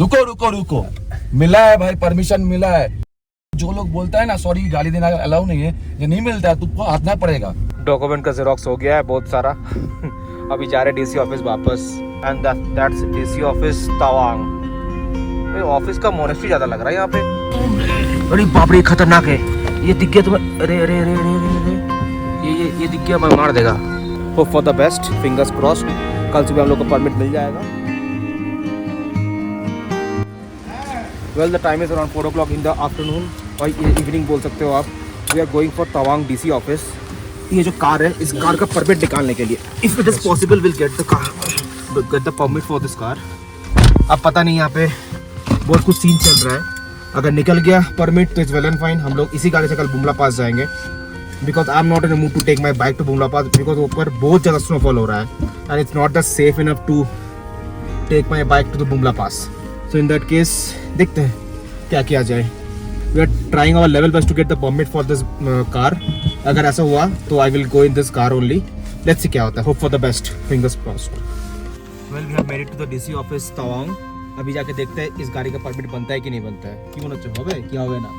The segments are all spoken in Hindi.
रुको रुको रुको, मिला है भाई, परमिशन मिला है। जो लोग बोलता है ना सॉरी गाली देना अलाउ नहीं है, ये नहीं मिलता है, तुमको हाथना पड़ेगा। डॉक्यूमेंट का जेरोक्स हो गया है बहुत सारा। अभी जा रहे डीसी ऑफिस वापस। And that's DC office Tawang. Office का मोनेस्ट्री ज्यादा लग रहा है यहाँ पे। अरे बाप रे खतरनाक है, ये दिख गया तुम्हें? अरे अरे अरे अरे अरे ये दिख गया, मैं मार देगा। Hope for the best, fingers crossed. कल सुबह हम लोग को परमिट मिल जाएगा। Well the time is around 4 o'clock in the afternoon, और इवनिंग बोल सकते हो आप। We are going for Tawang DC office. ये जो कार है, इस कार का परमिट निकालने के लिए, if it is possible will get the permit for this car. अब पता नहीं, यहाँ पे बहुत कुछ सीन चल रहा है। अगर निकल गया परमिट तो इट्स वेल एंड फाइन। हम लोग इसी गाड़ी से कल बुमला पास जाएंगे, because I am not in mood to take my bike to Bumla pass, because ऊपर बहुत ज़्यादा स्नोफॉल हो रहा है and it's not the safe enough to take my bike to the Bumla pass. So in that case देखते हैं क्या किया जाए। We are trying our level best to get the permit for this car. अगर ऐसा हुआ तो I will go in this car only. Let's see क्या होता है। Hope for the best, fingers crossed. Well we have made it to the DC office Tawang. अभी जाके देखते हैं इस गाड़ी का परमिट बनता है कि नहीं बनता है। क्यों ना होवे क्या होवे ना।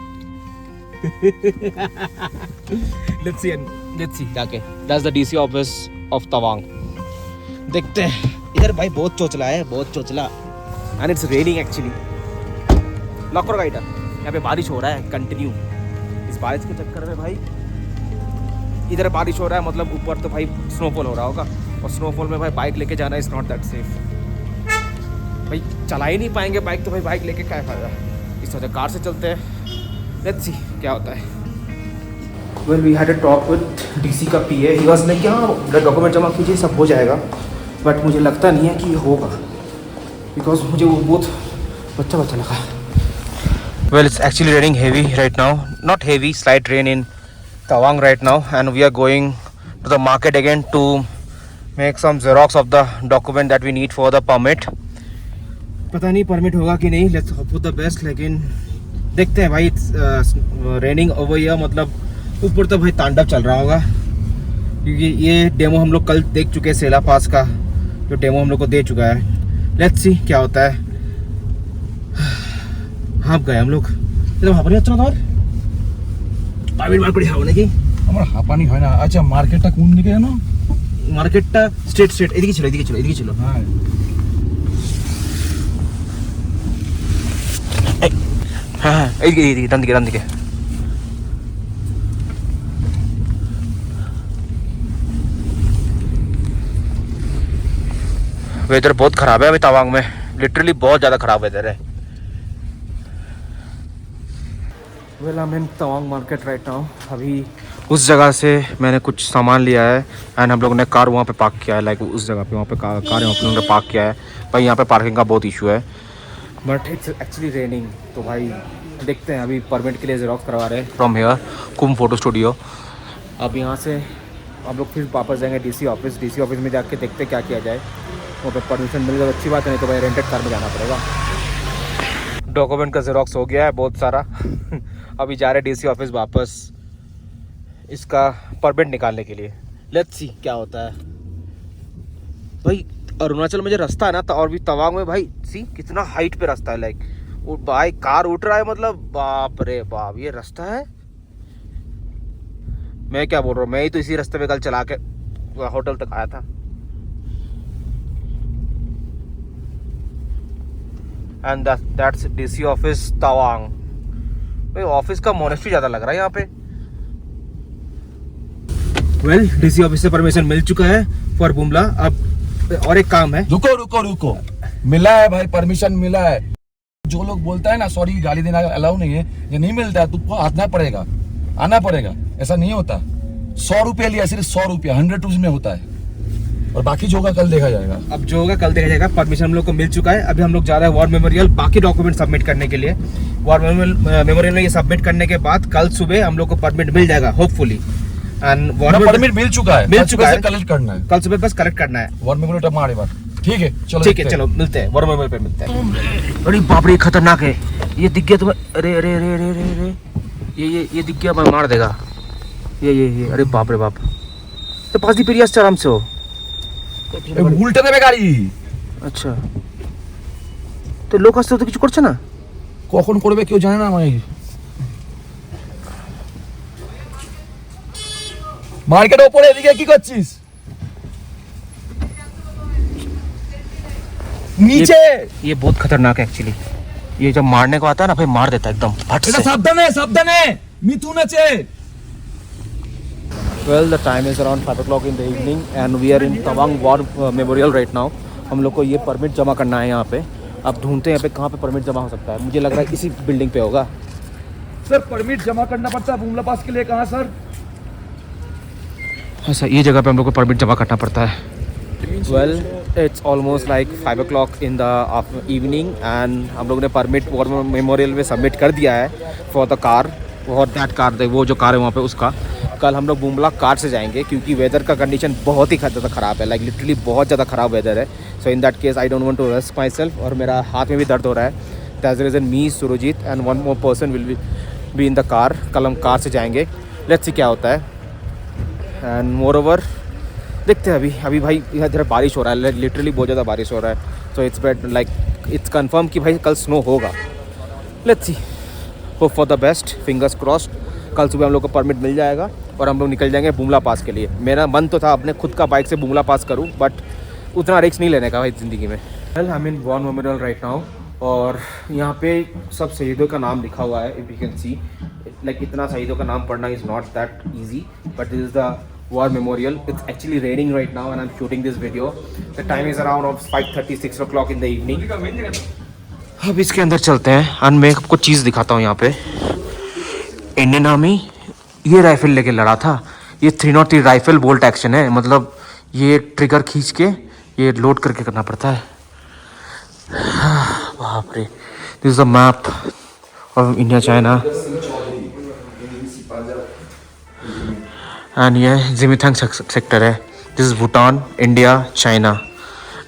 लेट्स सी जाके। That's the DC office of Tawang. देखते हैं। इधर भाई बहुत चोचला है, बहुत चोचला, and it's raining actually. Lock करो गाइड। यहाँ पे बारिश हो रहा है कंटिन्यू। इस बारिश के चक्कर में भाई इधर बारिश हो रहा है, मतलब ऊपर तो भाई स्नोफॉल हो रहा होगा, और स्नोफॉल में भाई बाइक लेके जाना इज नॉट दैट सेफ। भाई चला ही नहीं पाएंगे बाइक, तो भाई बाइक लेके क्या फायदा। इस वजह कार से चलते हैं। लेट्स सी क्या होता है। Well we had a talk with DC का PA. He was like document जमा कीजिए, सब हो जाएगा, बट मुझे लगता नहीं है कि होगा, बिकॉज मुझे वो बहुत बच्चा लगा। Well, it's actually raining heavy right now. Not heavy, slight rain in Tawang right now, and we are going to the market again to make some xerox of the document that we need for the permit. पता नहीं परमिट होगा कि नहीं। Let's hope for the best, लेकिन देखते हैं भाई। It's raining over here, मतलब ऊपर तो भाई तांडव चल रहा होगा, क्योंकि ये डेमो हम लोग कल देख चुके हैं। सेला पास का जो डेमो हम लोग को दे चुका है। लेट्स सी क्या होता है। হাঁপ গায় আমলোক এটা হাঁপানি হচ্ছে না তোমার? পাবির বার করে হাও নাকি? আমার হাঁপানি হয় না। আচ্ছা মার্কেটটা কোন দিকে জানো? মার্কেটটা স্ট্রেট এদিকে ছিল। হ্যাঁ হ্যাঁ এইদিকে ডান দিকে। वेदर बहुत ख़राब है अभी तवांग में, लिटरली बहुत ज़्यादा ख़राब वेदर है। Well I am in Tawang market right now. अभी उस जगह से मैंने कुछ सामान लिया है, एंड हम लोगों ने कार वहाँ पे पार्क किया है। लाइक उस जगह पे वहाँ पे कार हम लोगों ने पार्क किया है। भाई यहाँ पे पार्किंग का बहुत इशू है, बट इट्स एक्चुअली रेनिंग। तो भाई देखते हैं, अभी परमिट के लिए जेरोक्स करवा रहे हैं फ्रॉम हेयर कुम फोटो स्टूडियो। अब यहाँ से हम लोग फिर वापस जाएंगे डीसी ऑफिस। डीसी ऑफिस में जाके देखते क्या किया जाए। वहाँ पे परमिशन मिल जाए अच्छी बात है, नहीं तो भाई रेंटेड कार में जाना पड़ेगा। डॉक्यूमेंट का जेरोक्स हो गया है बहुत सारा। अभी जा रहे डीसी ऑफिस वापस इसका परमिट निकालने के लिए। लेट्स सी क्या होता है। भाई अरुणाचल में जो रास्ता है ना, तो और भी तवांग में भाई सी कितना हाइट पे रास्ता है। लाइक वो भाई कार उठ रहा है, मतलब बाप रे बाप ये रास्ता है। मैं क्या बोल रहा हूँ, मैं ही तो इसी रास्ते पे कल चला के होटल तक आया था। And that's DC office Tawang. भाई ऑफिस का मोनेस्ट्री ज़्यादा लग रहा है यहाँ पे। वेल डीसी ऑफिस से परमिशन मिल चुका है फॉर बुमला। अब और एक काम है। रुको रुको रुको, मिला है भाई, परमिशन मिला है। जो लोग बोलता है ना सॉरी गाली देना अलाउ नहीं है, ये नहीं मिलता है, तुमको हाथना पड़ेगा, आना पड़ेगा। ऐसा नहीं होता। 100 रुपये लिया, सिर्फ 100 रुपया 100 रुपीज में होता है, और बाकी जो होगा कल देखा जाएगा। अब जो होगा कल देखा जाएगा। परमिशन हम लोग को मिल चुका है। अभी हम लोग जा रहे हैं वॉर मेमोरियल बाकी डॉक्यूमेंट सबमिट करने के लिए। वॉर मेमोरियल में ये सबमिट करने के बाद कल सुबह हम लोग को परमिट मिल जाएगा होपफुली। एंड परमिट मिल चुका है, कलेक्ट करना है। कल सुबह बस कलेक्ट करना है। वॉर मेमोरियल हमारे बात ठीक है। चलो मिलते हैं, वॉर मेमोरियल पे मिलते हैं। अरे बाप रे खतरनाक है, ये दिख गया तुम्हें? अरे अरे अरे अरे अरे ये दिख गया, मार देगा ये। अरे बाप रे बाप, तो पास दी पेरियास आराम से हो। उल्टे देवे गाड़ी। अच्छा তো লোক আসতে তো কিছু করছে না। কখন করবে কেউ জানে না ভাই। মার্কেটের উপরে এদিকে কি করছিস? नीचे ये बहुत खतरनाक है एक्चुअली। ये जब मारने को आता है ना भाई मार देता है एकदम फट से। সাবধানে মিথুন আছে। Well, the time is around 5 o'clock in the evening and we are in Tawang War Memorial right now. हम लोग को ये परमिट जमा करना है यहाँ पे। अब ढूंढते हैं यहाँ पे कहाँ पे परमिट जमा हो सकता है। मुझे लग रहा है इसी बिल्डिंग पे होगा। सर परमिट जमा करना पड़ता है बुमला पास के लिए। कहाँ सर? ऐसा ये जगह पे हम लोग को परमिट जमा करना पड़ता है। Well, it's almost like 5 o'clock in the evening and हम लोग ने परमिट वॉर मेमोरियल में सबमिट कर दिया है फॉर द कार और दैट कार, वो जो कार है वहाँ पे उसका। कल हम लोग बुमला कार से जाएंगे क्योंकि वेदर का कंडीशन बहुत ही ज़्यादा ख़राब है, लाइक लिटरली बहुत ज़्यादा ख़राब वेदर है। So in that case I don't want to risk myself. और मेरा हाथ में भी दर्द हो रहा है। That's the reason me, Surjeet and one more person will be in the car. कल हम कार से जाएंगे, लेट्स सी क्या होता है। एंड मोर ओवर देखते हैं अभी भाई इधर बारिश हो रहा है, लिटरली बहुत ज़्यादा बारिश हो रहा है। So it's bet like it's confirm कि भाई कल स्नो होगा। Let's see, hope for the best, fingers crossed. कल सुबह हम लोग को परमिट मिल जाएगा और हम लोग निकल जाएंगे बुमला पास के लिए। मेरा मन तो था अपने खुद का बाइक से बुमला पास करूं, बट उतना रिस्क नहीं लेने का भाई ज़िंदगी में। Well I mean war memorial right now और यहाँ पे सब शहीदों का नाम लिखा हुआ है। If you can C like इतना शहीदों का नाम पढ़ना is not that easy, but this is the War Memorial. It's actually raining right now and I'm shooting this video. The time is around 5:30, 6 o'clock in the evening. अब इसके अंदर चलते हैं और मैं आपको चीज़ दिखाता हूँ। यहाँ पे इंडियन आर्मी ये राइफल लेके लड़ा था। ये 303 राइफल बोल्ट एक्शन है, मतलब ये ट्रिगर खींच के ये लोड करके करना पड़ता है। बाप रे, this is the map of India China and ये जिमिथांग सेक्टर है। This is Bhutan, India, China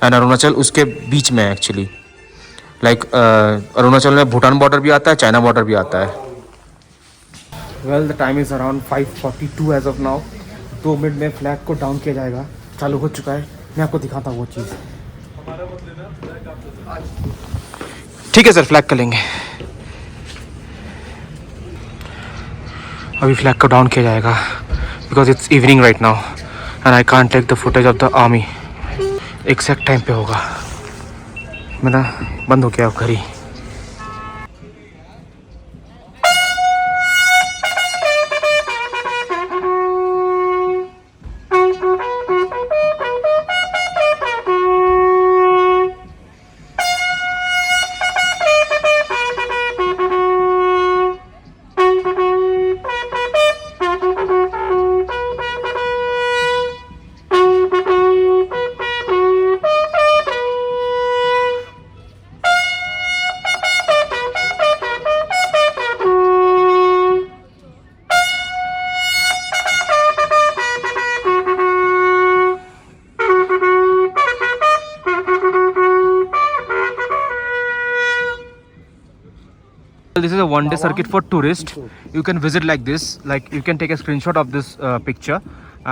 and Arunachal उसके बीच में है एक्चुअली। लाइक अरुणाचल में भूटान बॉर्डर भी आता है, चाइना बॉर्डर भी आता है। Well the time is around 5:42 as of now. 2 minute में फ्लैग को डाउन किया जाएगा, चालू हो चुका है। मैं आपको दिखाता हूँ वो चीज़। ठीक है सर, फ्लैग कर लेंगे। अभी फ्लैग को डाउन किया जाएगा because it's evening right now and I can't take the footage of the army. Exact time पे होगा। मेरा बंद हो गया घड़ी। This is a one-day circuit for tourists. You can visit like this. Like you can take a screenshot of this picture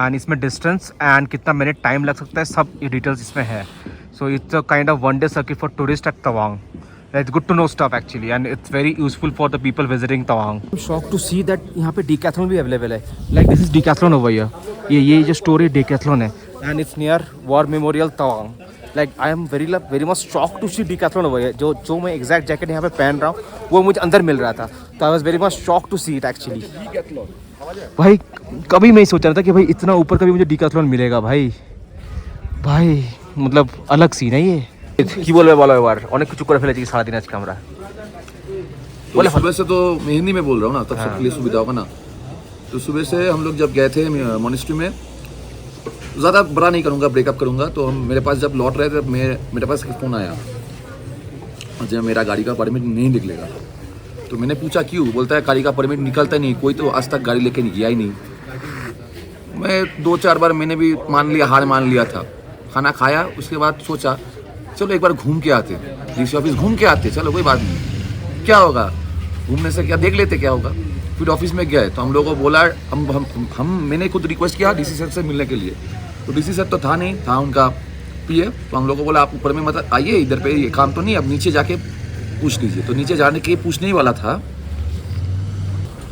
and इसमें distance and कितना मिनट टाइम लग सकता है सब ये डिटेल्स इसमें है. So it's a kind of one-day circuit for tourists at Tawang. It's good to know stuff actually and it's very useful for the people visiting Tawang. I'm shocked to see that यहाँ पे decathlon भी available है. Like this is decathlon over here. ये जो story decathlon है and it's near War Memorial Tawang. Like I am very much shocked to see decathlon over here. जो मैं exact jacket यहाँ पे पहन रहा हूँ वो मुझे अंदर मिल रहा था. So I was very much shocked to see it actually. भाई कभी मैं सोच रहा था कि भाई इतना ऊपर कभी मुझे decathlon मिलेगा भाई मतलब अलग सीन है ये. কি বলবে বলো এবার অনেক কিছু করে ফেলেছি সারা দিন আজকে আমরা बोले सुबह से तो मैं हिंदी में बोल रहा हूँ ना तब सबके लिए सुविधा होगा ना. तो सुबह से हम लोग जब गए थे मॉनेस्ट्री में, ज़्यादा बड़ा नहीं करूँगा, ब्रेकअप करूँगा. तो हम मेरे पास जब लौट रहे थे मेरे पास एक फ़ोन आया, जब मेरा गाड़ी का परमिट नहीं निकलेगा. तो मैंने पूछा क्यों, बोलता है गाड़ी का परमिट निकलता नहीं, कोई तो आज तक गाड़ी लेके गया ही नहीं. मैं 2-4 बार मैंने भी हार मान लिया था. खाना खाया, उसके बाद सोचा चलो एक बार घूम के आते, डीसी ऑफिस घूम के आते, चलो कोई बात नहीं, क्या होगा घूमने से, क्या देख लेते क्या होगा. फिर ऑफिस में गए तो हम लोगों को बोला, हम मैंने खुद रिक्वेस्ट किया डीसी सर से मिलने के लिए. तो डीसी सर तो था नहीं, था उनका पीए. तो हम लोगों को बोला आप ऊपर में मत आइए, इधर पे ये काम तो नहीं, अब नीचे जाके पूछ लीजिए। तो नीचे जाने के पूछने ही वाला था।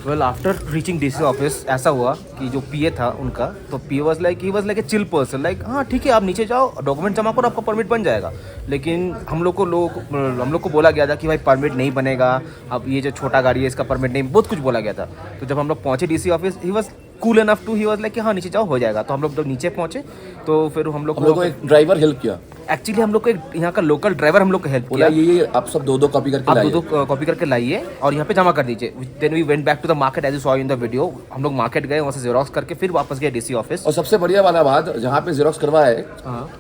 Well after reaching DC office ऐसा हुआ कि जो पीए था उनका, तो PA was like a chill person, like हाँ ठीक है आप नीचे जाओ, डॉक्यूमेंट जमा करो, आपका परमिट बन जाएगा। लेकिन हम लोग को बोला गया था कि भाई परमिट नहीं बनेगा, अब ये जो छोटा गाड़ी है इसका परमिट नहीं, बहुत कुछ बोला गया था। तो जब हम लोग पहुँचे DC office, he was cool enough to, he was like कि हाँ नीचे जाओ हो जाएगा। तो हम लोग जब नीचे पहुँचे तो फिर हम लोग को एक ड्राइवर हेल्प किया। एक्चुअली हम लोग को एक यहाँ का लोकल ड्राइवर हम लोग को हेल्प बोला किया, ये आप सब दो कॉपी करके आप लाइए। दो कॉपी करके लाइए और यहाँ पे जमा कर दीजिए। Then we went back to the market as you saw in the video. हम लोग मार्केट गए, वहाँ से जेरोक्स करके फिर वापस गए डीसी ऑफिस। और सबसे बढ़िया वाला बात, जहाँ पे जेरोक्स करवाए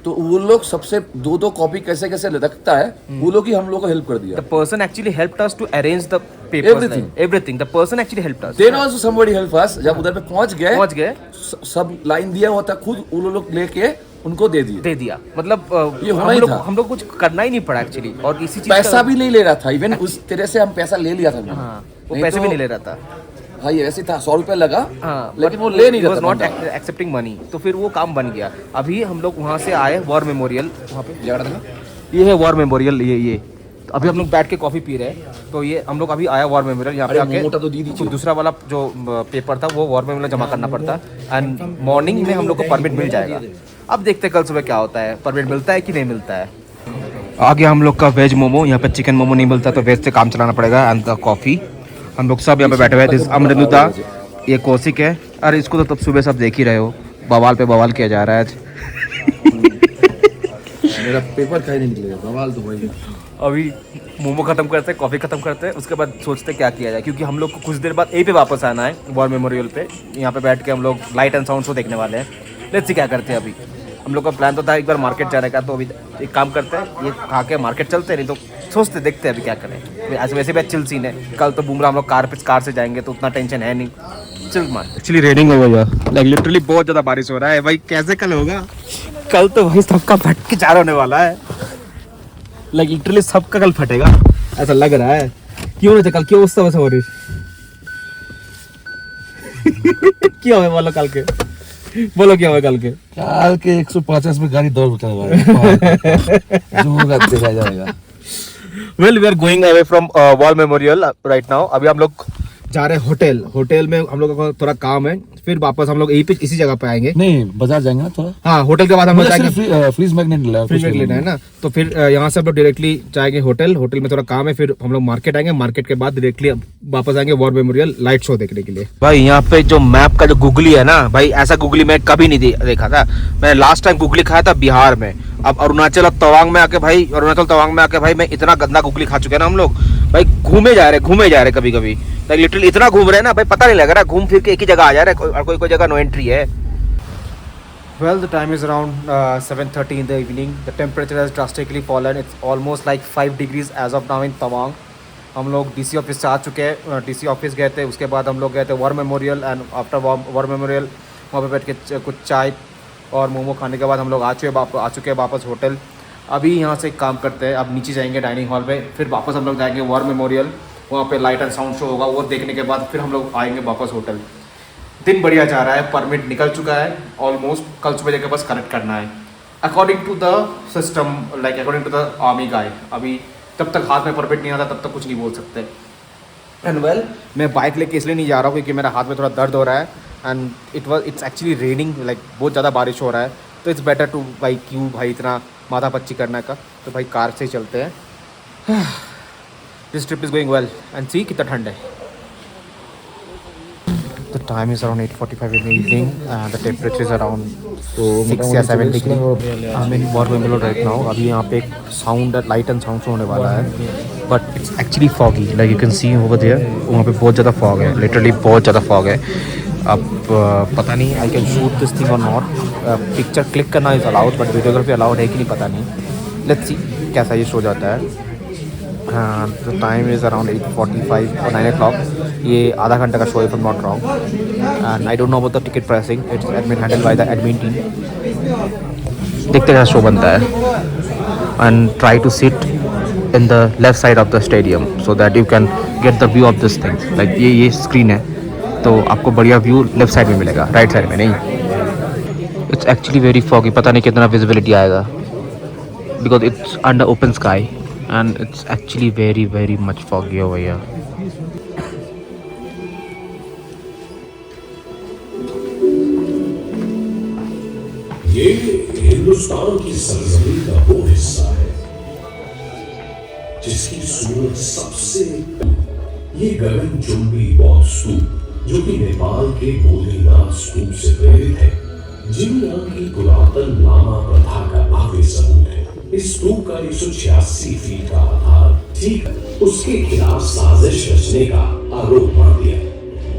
तो वो लोग सबसे दो कॉपी कैसे कैसे रखता है, वो लोग ही हम लोग को हेल्प कर दिया। The person actually helped us to arrange the papers, everything. The person actually helped us. Then also somebody help us। जब उधर पे पहुंच गए सब लाइन दिया हुआ था, खुद वो लोग लेके उनको दे दिया। मतलब ये होना ही था, हम लोग कुछ करना ही नहीं पड़ा एक्चुअली। और इसी चीज पैसा भी नहीं ले रहा था, इवन उस तरह से हम पैसा ले लिया था। हाँ, वो पैसे भी नहीं ले रहा था। हाँ ये ऐसे था, 100 रुपए लगा। हाँ, लेकिन वो ले नहीं रहा था, नॉट एक्सेप्टिंग मनी। तो फिर वो काम बन गया। अभी हम लोग वहाँ से आए वॉर मेमोरियल, वहाँ पे ये है वॉर मेमोरियल, ये तो अभी हम लोग बैठ के कॉफी पी रहे हैं। तो ये हम लोग अभी आया वॉर मेमोरियल, यहाँ पे आके तो दी तो दूसरा वाला जो पेपर था वो वॉर मेमोरियल जमा करना पड़ता। एंड मॉर्निंग में हम लोग को परमिट मिल जाएगा। अब देखते हैं कल सुबह क्या होता है, परमिट मिलता है कि नहीं मिलता है। आगे हम लोग का वेज मोमो, यहाँ पे चिकन मोमो नहीं मिलता तो वेज से काम चलाना पड़ेगा। एंड द कॉफ़ी, हम लोग सब यहाँ पे बैठे हुए हैं। दिस अमृता, ये कौशिक है। अरे इसको तो तब सुबह सब देख ही रहे हो, बवाल पे बवाल किया जा रहा है आज। मेरा पेपर कहीं नहीं निकलेगा, बवाल तो वही। अभी मोमो खत्म करते हैं, कॉफ़ी खत्म करते हैं, उसके बाद सोचते क्या किया जाए, क्योंकि हम लोग को कुछ देर बाद यहीं पे वापस आना है वॉर मेमोरियल पे। यहाँ पे बैठ के हम लोग लाइट एंड साउंड शो देखने वाले हैं। लेट्स सी क्या करते हैं। अभी हम लोग का प्लान तो था एक बार मार्केट जाने का, तो अभी एक काम करते हैं, ये खा के मार्केट चलते हैं, नहीं तो सोचते देखते हैं अभी क्या करें। आज वैसे भी चिल सीन है, कल तो बुमराह हम लोग कार से जाएंगे तो उतना टेंशन है नहीं। चिल मार। एक्चुअली रेनिंग हो गया, लाइक लिटरली बहुत ज़्यादा बारिश हो रहा है भाई। कैसे कल होगा? कल तो भाई सबका फट के चार होने वाला है, लाइक लिटरली सबका कल फटेगा ऐसा लग रहा है। क्यों नहीं था कल, क्यों उससे वैसा बारिश क्या हुआ? बोलो कल के, बोलो क्या हुआ कल के? 150 में गाड़ी दौड़ उठा हुआ है। जो होगा देखा जाएगा। Well we are going away from war memorial right now. अभी हम लोग जा रहे हैं होटल में हम लोग का थोड़ा काम है, फिर वापस हम लोग यहीं पे इसी जगह पे आएंगे। नहीं बाजार जाएंगे ना थोड़ा। हाँ, होटल के बाद हम लोग जाएंगे, फ्रीज मैग्नेट लेना है ना, तो फिर यहाँ से हम लोग डायरेक्टली जाएंगे होटल में थोड़ा काम है, फिर हम लोग मार्केट आएंगे, मार्केट के बाद डायरेक्टली वापस आएंगे वॉर मेमोरियल लाइट शो देखने के लिए। भाई यहाँ पे जो मैप का जो गुगली है ना भाई, ऐसा गुगली मैं कभी नहीं देखा था। मैंने लास्ट टाइम गुगली खाया था बिहार में। अब अरुणाचल और तवांग में आके भाई मैं इतना गंदा गुगली खा चुके हैं ना हम लोग भाई। घूमे जा रहे कभी कभी, लाइक लिटरली इतना घूम रहे हैं ना भाई, पता नहीं लग रहा, घूम फिर के एक ही जगह आ जा रहा है और कोई जगह नो एंट्री है। Well, the time is around 7:30 in the evening. The temperature has drastically fallen. It's almost like 5 degrees as of now in Tawang. हम लोग डीसी ऑफिस से आ चुके हैं, डीसी ऑफिस गए थे, उसके बाद हम लोग गए थे war memorial. And after war memorial वहाँ पे बैठ के कुछ चाय और मोमो खाने के बाद हम लोग आ चुके हैं वापस होटल। अभी यहाँ से एक काम करते हैं, अब नीचे जाएंगे डाइनिंग हॉल पे, फिर वापस हम लोग जाएंगे वॉर मेमोरियल, वहाँ पे लाइट एंड साउंड शो होगा, वो देखने के बाद फिर हम लोग आएंगे वापस होटल। दिन बढ़िया जा रहा है, परमिट निकल चुका है ऑलमोस्ट, कल सुबह जाके बस कलेक्ट करना है according to the system, like according to the army guide. अभी तब तक हाथ में परमिट नहीं आता तब तक कुछ नहीं बोल सकते। एंड वेल मैं बाइक लेके इसलिए नहीं जा रहा हूँ क्योंकि मेरा हाथ में थोड़ा दर्द हो रहा है। And it's actually raining, like बहुत ज़्यादा बारिश हो रहा है, तो इट्स बेटर टू भाई क्यों भाई इतना माथा पच्ची करने का, तो भाई कार से ही चलते हैं। This trip is going well and see कितना ठंड है। The time is around 8:45 in the evening and the temperature is around 6 या 7 डिग्री। I'm in war memorial right now। अभी यहाँ पे एक sound light and sound show होने वाला है, but it's actually foggy, like you can see over there. वहाँ पे बहुत ज़्यादा फॉग है, लिटरली बहुत ज़्यादा फॉग है। अब पता नहीं I can shoot this thing और नॉट। पिक्चर क्लिक करना is allowed but videography allowed है कि नहीं पता नहीं। लेट्स सी कैसा ये शो जाता है। द टाइम इज़ अराउंड 8:45 और 9 o'clock। ये आधा घंटे का शो है, if I am not wrong. And I don't know about the ticket pricing, it's admin handle by the admin team. देखते हैं शो बनता है। And try to sit in the left side of the stadium so that you can get the view of this thing. Like ये स्क्रीन है तो आपको बढ़िया व्यू लेफ्ट साइड में मिलेगा, राइट साइड में नहीं। इट्स एक्चुअली वेरी फॉगी, पता नहीं कितना विजिबिलिटी आएगा because it's under open sky. and it's actually very much foggy over here. ये हिंदुस्तान की सरजमीन का वो हिस्सा है जिसकी सूरत सबसे ये गगनचुंबी बौद्ध स्तूप जो कि नेपाल के बोधिनाथ स्तूप से प्रेरित है, जिमिया की पुरातन लामा प्रथा का भव्य सबूत है। इस स्तूप का 186 फीट का आधार ठीक उसके खिलाफ साजिश रचने का आरोप मढ़ दिया।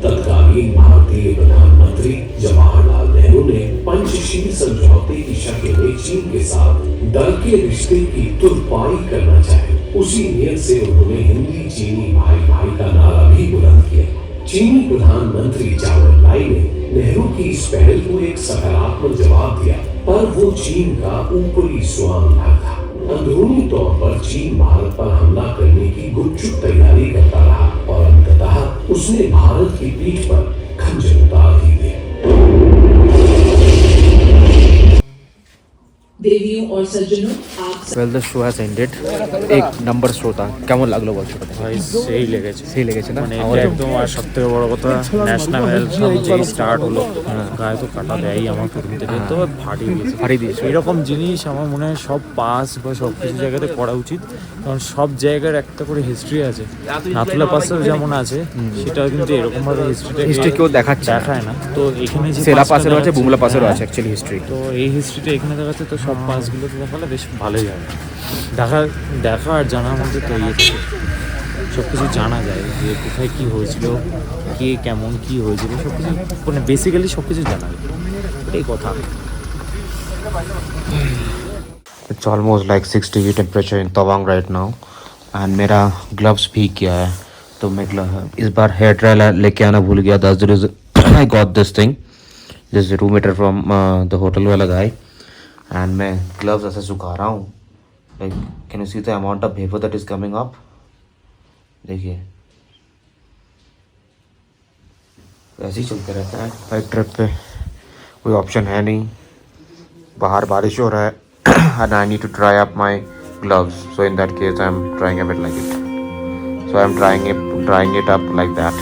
तत्कालीन भारतीय प्रधानमंत्री जवाहरलाल नेहरू ने पंचशील समझौते की शक्ल में चीन के साथ डर के रिश्ते की तुरपाई करना चाहे। उसी नियत से उन्होंने हिंदी चीनी भाई भाई का नारा भी बुलंद किया। चीनी प्रधानमंत्री चाओ लाई ने नेहरू की इस पहल को एक सकारात्मक जवाब दिया, पर वो चीन का ऊपरी स्वांग था। अंदरूनी तौर पर चीन भारत पर हमला करने की गुपचुप तैयारी करता रहा और अंततः उसने भारत की पीठ पर खंजर उतार ही दिया। देवियों और सज्जनों, आप Well, the show has ended. एक নাম্বার শো তা কেমন লাগলো বলছো? ভাই সেই লেগেছে না মানে এটা একদম আর সব থেকে বড় কথা ন্যাশনাল অ্যালবাম যেই স্টার্ট হলো গায়ে তো কাটা দেয় আমার প্রথম থেকে তো ফাটিয়ে দিয়েছে এরকম জিনিস আমার মনে হয় সব পাস বা সব কিছু জায়গাতে করা উচিত, কারণ সব জায়গার একটা করে হিস্ট্রি আছে। নাথুলা পাসেও যেমন আছে সেটাও কিন্তু এরকম ভাবে হিস্ট্রি কেউ দেখাচ্ছে দেখায় না। তো এখানে যে সেলা পাসটা পাসেরও আছে দেখাচ্ছে, বুমলা পাসেরও হ্যাঁ, আছে অ্যাকচুয়ালি হিস্ট্রি। তো এই হিস্ট্রিটা এখানে দেখাচ্ছে, তো সব পাসগুলোতে দেখালে বেশ ভালোই হবে। দেখা আর জানার মধ্যে তো ইয়ে থাকে, সব কিছু জানা যায় যে কোথায় কী হয়েছিল, কে কেমন কী হয়েছিল, সব কিছু মানে বেসিক্যালি সব কিছু জানা যায়, এটাই কথা। It's almost like 60 degree temperature in Tawang right now and मेरा ग्लव्स भीग गया है, तो मैं इस बार हेयर ड्रायर लेके आना भूल गया। That's the reason I got this thing, this room heater from the hotel वाला guy, and मैं ग्लव्स ऐसे सुखा रहा हूँ। Like, can you see the amount of vapor that is coming up? देखिए ऐसे ही चलते रहता है बाइक ट्रिप पे, कोई ऑप्शन है नहीं। बाहर बारिश हो रहा है and I need to dry up my gloves, so in that case I am drying a bit like it, so I am drying it up like that.